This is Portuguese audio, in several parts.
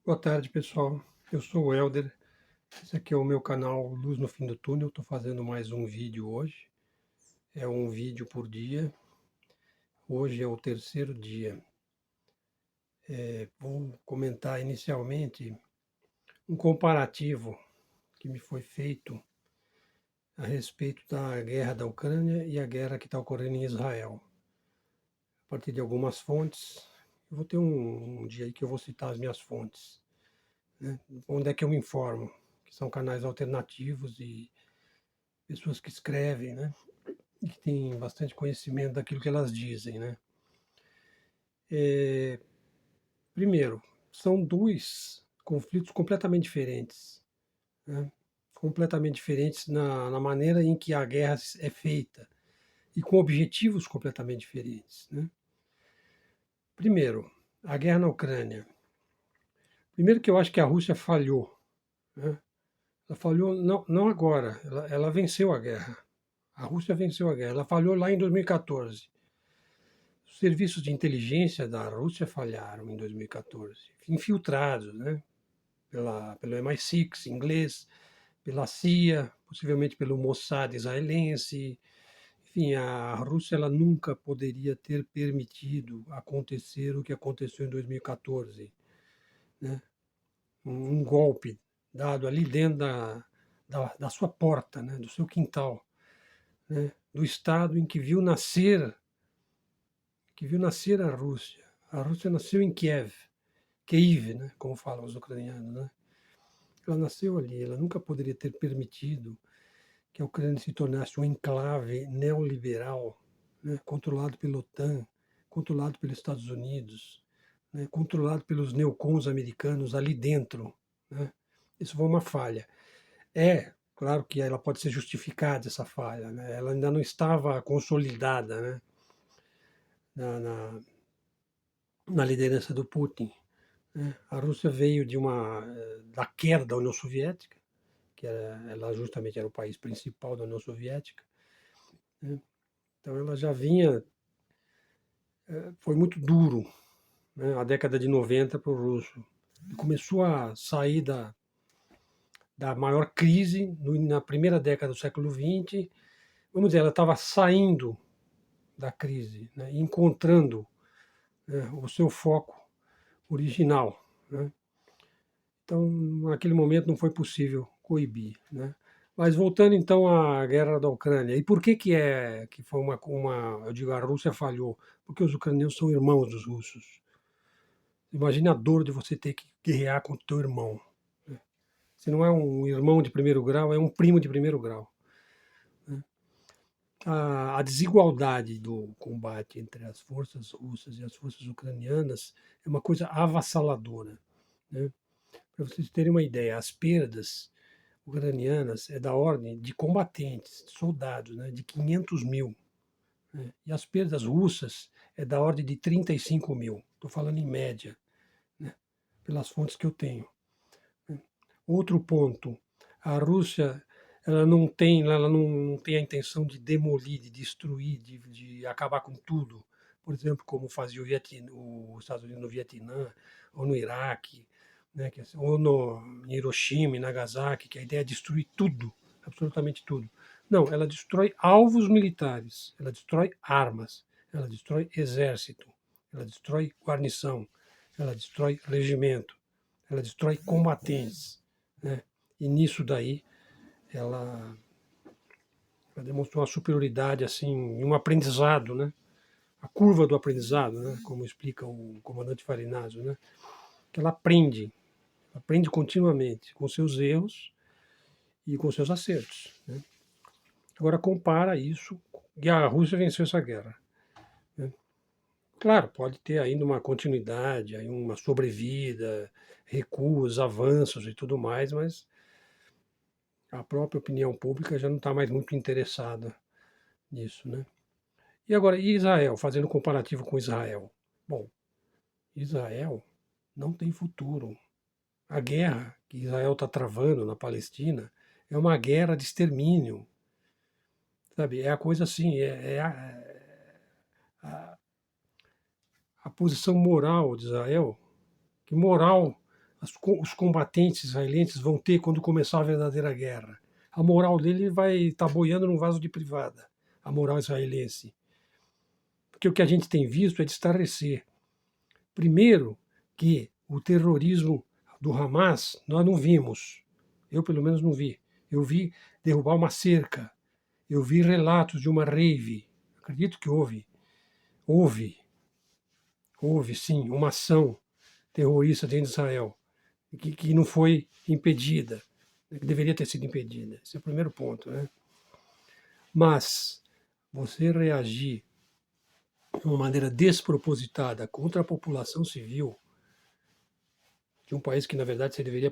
Boa tarde, pessoal. Eu sou o Helder. Esse aqui é o meu canal Luz no Fim do Túnel. Estou fazendo mais um vídeo hoje. É um vídeo por dia. Hoje é o terceiro dia. Vou comentar inicialmente um comparativo que me foi feito a respeito da guerra da Ucrânia e a guerra que está ocorrendo em Israel. A partir de algumas fontes, eu vou ter um dia aí que eu vou citar as minhas fontes, né? Onde é que eu me informo, que são canais alternativos e pessoas que escrevem, né? E que têm bastante conhecimento daquilo que elas dizem, né? É, primeiro, são dois conflitos completamente diferentes, né? Completamente diferentes na maneira em que a guerra é feita e com objetivos completamente diferentes, né? Primeiro, a guerra na Ucrânia. Primeiro que eu acho que a Rússia falhou, né? Ela falhou não agora, ela venceu a guerra. A Rússia venceu a guerra. Ela falhou lá em 2014. Os serviços de inteligência da Rússia falharam em 2014, infiltrados, né, pelo MI6 inglês, pela CIA, possivelmente pelo Mossad israelense. Enfim, a Rússia ela nunca poderia ter permitido acontecer o que aconteceu em 2014, né? Um golpe dado ali dentro da sua porta, né, do seu quintal, né, do estado em que viu nascer a Rússia. A Rússia nasceu em Kiev, né, como falam os ucranianos, né? Ela nasceu ali, ela nunca poderia ter permitido que a Ucrânia se tornasse um enclave neoliberal, né, controlado pela OTAN, controlado pelos Estados Unidos, né, controlado pelos neocons americanos ali dentro, né? Isso foi uma falha. Claro que ela pode ser justificada, essa falha, né? Ela ainda não estava consolidada, né, na, na, na liderança do Putin, né? A Rússia veio da queda da União Soviética, que ela justamente era o país principal da União Soviética, né? Então ela já vinha, foi muito duro, né, a década de 90 para o russo. E começou a sair da maior crise na primeira década do século XX. Vamos dizer, ela estava saindo da crise, né, encontrando, né, o seu foco original, né? Então, naquele momento não foi possível coibir, né? Mas voltando então à guerra da Ucrânia, e por que foi eu digo, a Rússia falhou? Porque os ucranianos são irmãos dos russos. Imagine a dor de você ter que guerrear contra o teu irmão, né? Se não é um irmão de primeiro grau, é um primo de primeiro grau, né? A desigualdade do combate entre as forças russas e as forças ucranianas é uma coisa avassaladora, né? Para vocês terem uma ideia, as perdas ucranianas é da ordem de combatentes, soldados, né, de 500 mil, né? E as perdas russas é da ordem de 35 mil. Estou falando em média, né, pelas fontes que eu tenho, né? Outro ponto, a Rússia ela não tem a intenção de demolir, de destruir, de acabar com tudo, por exemplo, como fazia os Estados Unidos no Vietnã ou no Iraque, né, ou em Hiroshima e Nagasaki, que a ideia é destruir tudo, absolutamente tudo. Não, ela destrói alvos militares, ela destrói armas, ela destrói exército, ela destrói guarnição, ela destrói regimento, ela destrói combatentes, né? E nisso daí ela, ela demonstrou uma superioridade assim, em um aprendizado, né? A curva do aprendizado, né? Como explica o comandante Farinazzo, né? Que ela aprende continuamente com seus erros e com seus acertos, né? Agora compara isso e a Rússia venceu essa guerra, né? Claro, pode ter ainda uma continuidade, aí uma sobrevida, recuos, avanços e tudo mais, mas a própria opinião pública já não está mais muito interessada nisso, né? E agora, e Israel, fazendo um comparativo com Israel? Bom, Israel não tem futuro. A guerra que Israel está travando na Palestina é uma guerra de extermínio, sabe? É a coisa assim, a posição moral de Israel, que moral os combatentes israelenses vão ter quando começar a verdadeira guerra. A moral dele vai estar boiando num vaso de privada, a moral israelense. Porque o que a gente tem visto é de estarrecer. Primeiro, que o terrorismo do Hamas nós não vimos. Eu, pelo menos, não vi. Eu vi derrubar uma cerca. Eu vi relatos de uma rave. Acredito que houve. Houve sim, uma ação terrorista dentro de Israel, que não foi impedida, que deveria ter sido impedida. Esse é o primeiro ponto. Né? Mas você reagir de uma maneira despropositada contra a população civil de um país que, na verdade, você deveria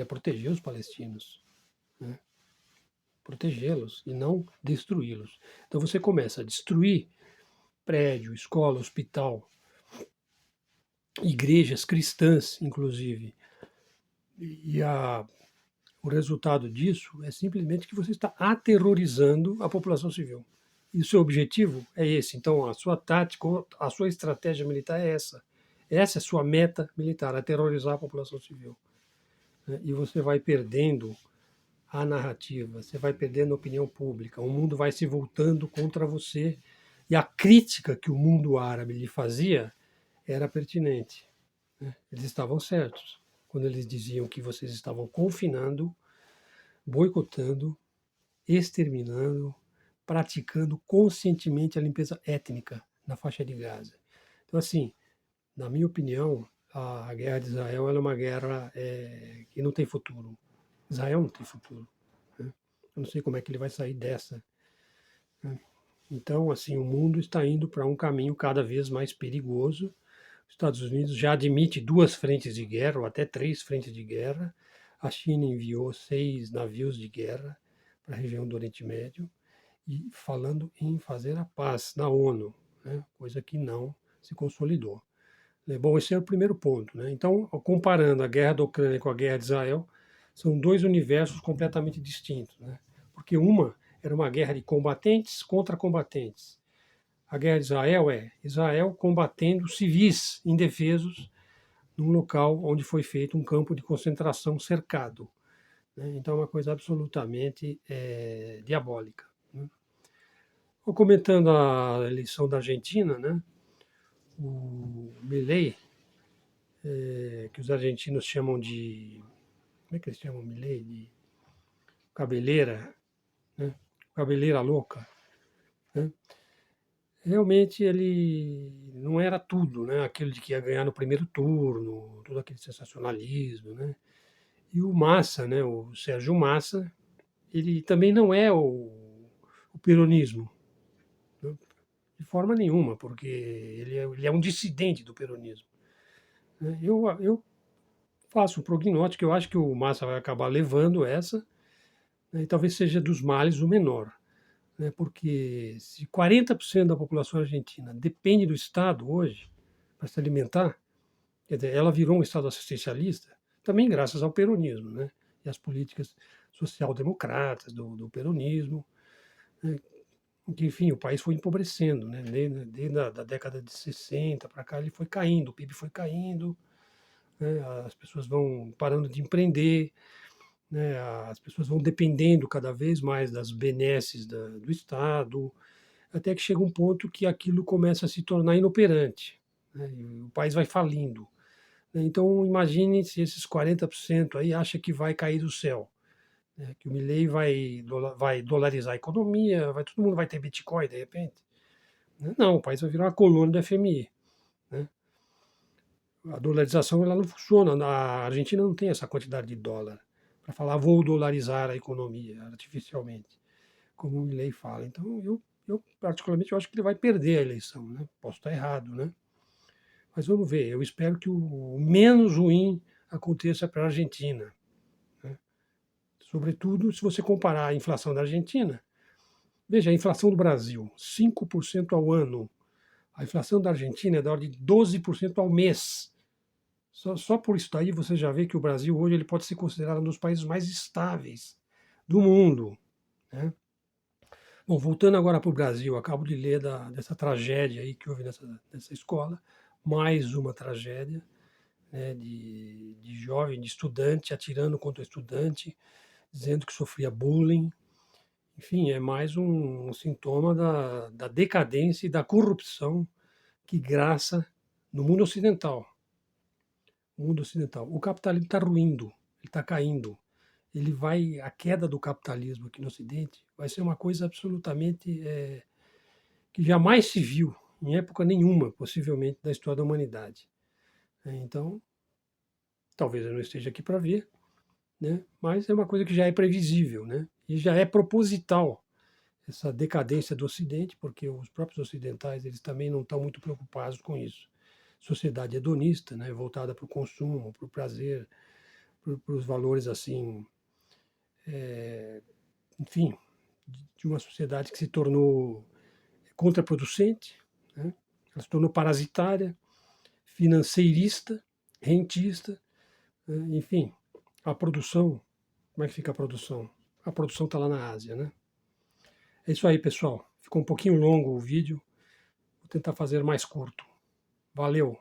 proteger os palestinos, né? Protegê-los e não destruí-los. Então você começa a destruir prédio, escola, hospital, igrejas cristãs, inclusive. E o resultado disso é simplesmente que você está aterrorizando a população civil. E o seu objetivo é esse. Então, a sua tática, a sua estratégia militar é essa. Essa é a sua meta militar, aterrorizar a população civil. E você vai perdendo a narrativa, você vai perdendo a opinião pública, o mundo vai se voltando contra você. E a crítica que o mundo árabe lhe fazia era pertinente. Eles estavam certos quando eles diziam que vocês estavam confinando, boicotando, exterminando, praticando conscientemente a limpeza étnica na faixa de Gaza. Então, assim, na minha opinião, a guerra de Israel é uma guerra que não tem futuro. Israel não tem futuro. Né? Eu não sei como é que ele vai sair dessa. Né? Então, assim, o mundo está indo para um caminho cada vez mais perigoso. Os Estados Unidos já admite 2 frentes de guerra, ou até 3 frentes de guerra. A China enviou 6 navios de guerra para a região do Oriente Médio, e falando em fazer a paz na ONU, né? Coisa que não se consolidou. Bom, esse é o primeiro ponto. Né? Então, comparando a guerra da Ucrânia com a guerra de Israel, são 2 universos completamente distintos. Né? Porque uma era uma guerra de combatentes contra combatentes. A guerra de Israel é Israel combatendo civis indefesos num local onde foi feito um campo de concentração cercado. Né? Então, é uma coisa absolutamente diabólica. Né? Comentando a eleição da Argentina, né? O Milei, que os argentinos chamam de... Como é que eles chamam Milei? De cabeleira, né? Cabeleira louca. Né? Realmente ele não era tudo, né? Aquilo de que ia ganhar no primeiro turno, todo aquele sensacionalismo, né? E o Massa, né? O Sérgio Massa, ele também não é o peronismo, né? De forma nenhuma, porque ele é um dissidente do peronismo. Né? Eu faço um prognóstico, eu acho que o Massa vai acabar levando essa, né? E talvez seja dos males o menor. Né? Porque se 40% da população argentina depende do Estado hoje para se alimentar, quer dizer, ela virou um Estado assistencialista, também graças ao peronismo, né? E às políticas social-democratas do peronismo, né? Que, enfim, o país foi empobrecendo, né? Desde a da década de 60 para cá, ele foi caindo, o PIB foi caindo, né? As pessoas vão parando de empreender, né? As pessoas vão dependendo cada vez mais das benesses do Estado, até que chega um ponto que aquilo começa a se tornar inoperante, né? E o país vai falindo. Né? Então, imagine se esses 40% aí acha que vai cair do céu, né? Que o Milei vai dolarizar a economia, todo mundo vai ter Bitcoin de repente. Né? Não, o país vai virar uma colônia do FMI. Né? A dolarização ela não funciona. A Argentina não tem essa quantidade de dólar para falar vou dolarizar a economia artificialmente, como o Milei fala. Então, eu particularmente eu acho que ele vai perder a eleição. Né? Posso estar errado, né? Mas vamos ver. Eu espero que o menos ruim aconteça para a Argentina. Né? Sobretudo se você comparar a inflação da Argentina. Veja, a inflação do Brasil, 5% ao ano. A inflação da Argentina é da ordem de 12% ao mês. Só por isso daí você já vê que o Brasil hoje ele pode ser considerado um dos países mais estáveis do mundo. Né? Bom, voltando agora para o Brasil, acabo de ler dessa tragédia aí que houve nessa escola, mais uma tragédia, né, de jovem, de estudante, atirando contra estudante, dizendo que sofria bullying. Enfim, é mais um sintoma da decadência e da corrupção que graça no mundo ocidental. O mundo ocidental. O capitalismo está ruindo, ele está caindo. A queda do capitalismo aqui no Ocidente vai ser uma coisa absolutamente que jamais se viu em época nenhuma, possivelmente, da história da humanidade. Então, talvez eu não esteja aqui para ver, né? Mas é uma coisa que já é previsível, né? E já é proposital essa decadência do Ocidente, porque os próprios ocidentais eles também não estão muito preocupados com isso. Sociedade hedonista, né? Voltada para o consumo, para o prazer, para os valores assim, enfim, de uma sociedade que se tornou contraproducente, né? Ela se tornou parasitária, financeirista, rentista, né? Enfim, a produção, como é que fica a produção? A produção está lá na Ásia, né? É isso aí, pessoal. Ficou um pouquinho longo o vídeo, vou tentar fazer mais curto. Valeu!